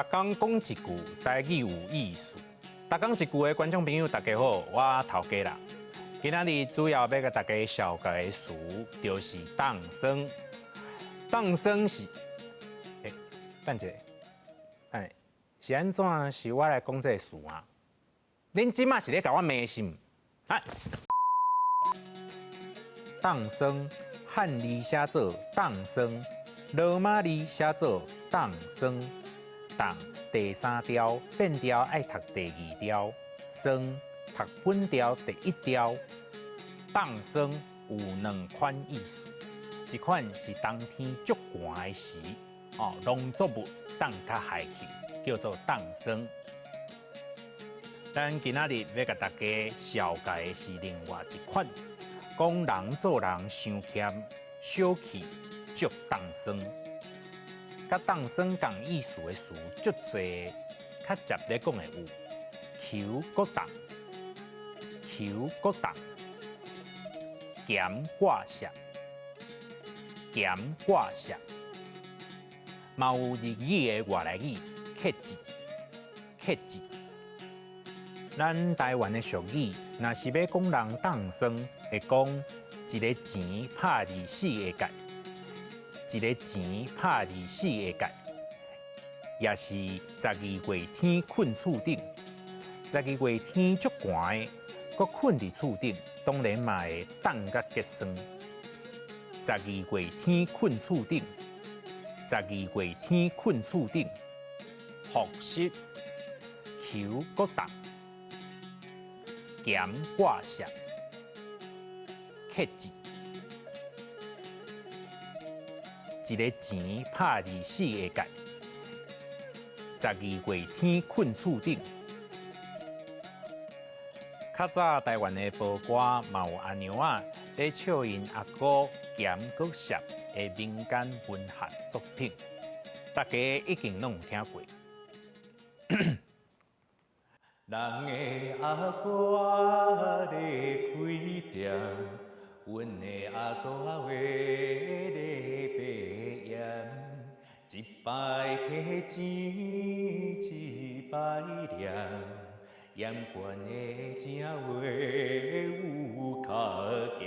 逐工讲一句台语有意思。逐工一句的观众朋友，大家好，我头家啦。今仔日主要要甲大家绍介的词，就是当生。当生是，等一下，是安怎？是我来讲这个词啊？恁即马是咧甲我骂是毋？当生，汉字写做当生，罗马字写做当生。当第三调变调爱读第二调，生读本调第一调。当生有两款意思，一款是冬天足寒的时，农作物当较害去，叫做当生。咱今仔日要甲大家绍介的是另外一款，讲人做人伤欠，小气足当生。甲当生同意思的词足多，较直咧讲的有求国当、求国当、咸挂石、咸挂石，嘛有日语的外来语克字、克字。咱台湾的俗语，若是要讲人当生，会讲一个钱拍24个界。一个钱拍24个界，也是12月天困厝顶。12月天足寒的，搁困伫厝顶，当然嘛会冻甲结霜。12月天困厝顶，12月天困厝顶，复习求国冻，咸挂石，克字。一个钱拍24个界，12月天困厝顶。较早台湾的报歌嘛有阿娘仔咧唱因阿哥咸国石的民间文学作品，大家一定拢有听过。人的阿哥啊咧开店，阮的阿哥啊话咧白盐，一摆摕钱，一摆念，盐罐的正话有较咸。